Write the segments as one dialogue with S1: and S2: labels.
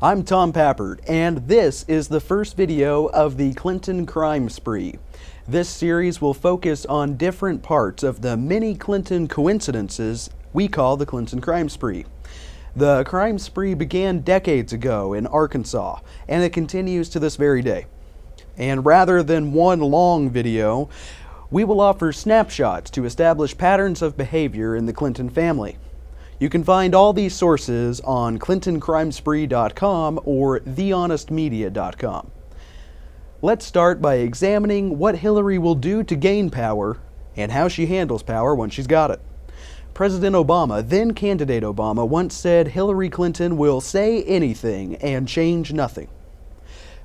S1: I'm Tom Pappard, and this is the first video of the Clinton crime spree. This series will focus on different parts of the many Clinton coincidences we call the Clinton crime spree. The crime spree began decades ago in Arkansas, and it continues to this very day. And rather than one long video, we will offer snapshots to establish patterns of behavior in the Clinton family. You can find all these sources on clintoncrimespree.com or thehonestmedia.com. Let's start by examining what Hillary will do to gain power and how she handles power once she's got it. President Obama, then candidate Obama, once said Hillary Clinton will say anything and change nothing.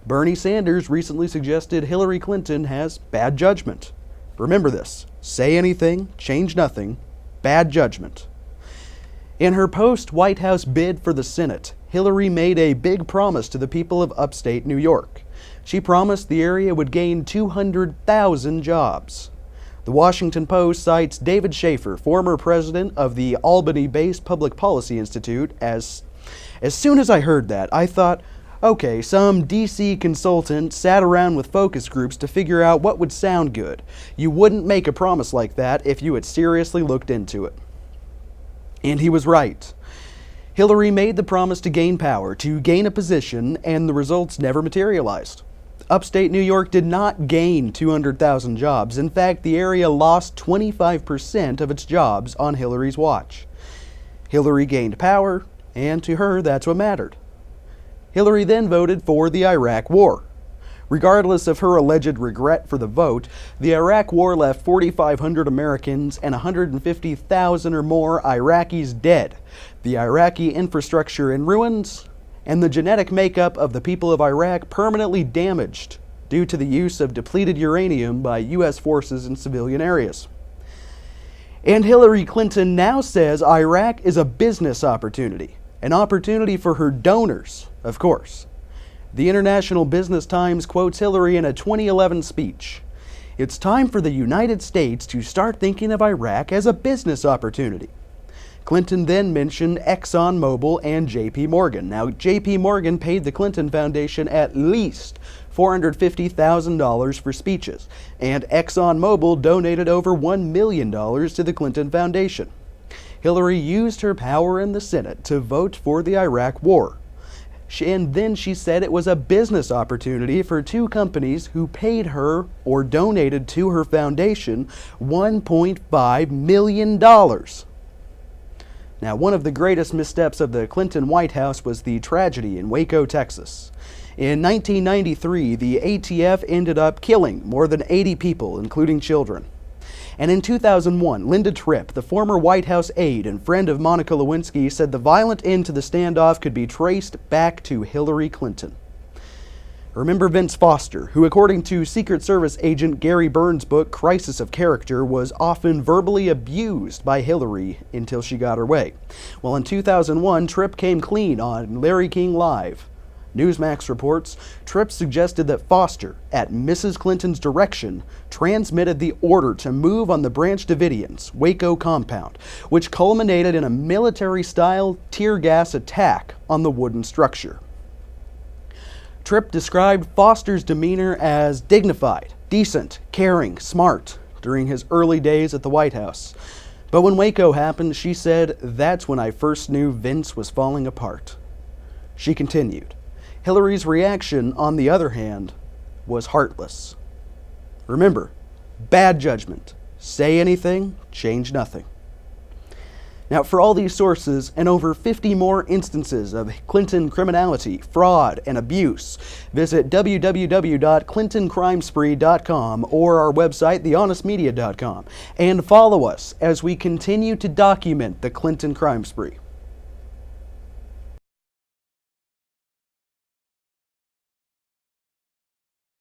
S1: Bernie Sanders recently suggested Hillary Clinton has bad judgment. Remember this: say anything, change nothing, bad judgment. In her post-White House bid for the Senate, Hillary made a big promise to the people of Upstate New York. She promised the area would gain 200,000 jobs. The Washington Post cites David Schaefer, former president of the Albany-based Public Policy Institute, as soon as I heard that, I thought, okay, some DC consultant sat around with focus groups to figure out what would sound good. You wouldn't make a promise like that if you had seriously looked into it. And he was right. Hillary made the promise to gain power, to gain a position, and the results never materialized. Upstate New York did not gain 200,000 jobs. In fact, the area lost 25% of its jobs on Hillary's watch. Hillary gained power, and to her, that's what mattered. Hillary then voted for the Iraq War. Regardless of her alleged regret for the vote, the Iraq War left 4,500 Americans and 150,000 or more Iraqis dead, the Iraqi infrastructure in ruins, and the genetic makeup of the people of Iraq permanently damaged due to the use of depleted uranium by U.S. forces in civilian areas. And Hillary Clinton now says Iraq is a business opportunity, an opportunity for her donors, of course. The International Business Times quotes Hillary in a 2011 speech. It's time for the United States to start thinking of Iraq as a business opportunity. Clinton then mentioned ExxonMobil and J.P. Morgan. Now, J.P. Morgan paid the Clinton Foundation at least $450,000 for speeches, and ExxonMobil donated over $1 million to the Clinton Foundation. Hillary used her power in the Senate to vote for the Iraq War. And then she said it was a business opportunity for two companies who paid her or donated to her foundation $1.5 million. Now, one of the greatest missteps of the Clinton White House was the tragedy in Waco, Texas. In 1993, the ATF ended up killing more than 80 people, including children. And in 2001, Linda Tripp, the former White House aide and friend of Monica Lewinsky, said the violent end to the standoff could be traced back to Hillary Clinton. Remember Vince Foster, who, according to Secret Service agent Gary Burns' book, Crisis of Character, was often verbally abused by Hillary until she got her way. Well, in 2001, Tripp came clean on Larry King Live. Newsmax reports, Tripp suggested that Foster, at Mrs. Clinton's direction, transmitted the order to move on the Branch Davidians' Waco compound, which culminated in a military-style tear gas attack on the wooden structure. Tripp described Foster's demeanor as dignified, decent, caring, smart during his early days at the White House. But when Waco happened, she said, "That's when I first knew Vince was falling apart." She continued, Hillary's reaction, on the other hand, was heartless. Remember, bad judgment. Say anything, change nothing. Now, for all these sources and over 50 more instances of Clinton criminality, fraud, and abuse, visit www.clintoncrimespree.com or our website, thehonestmedia.com, and follow us as we continue to document the Clinton crime spree.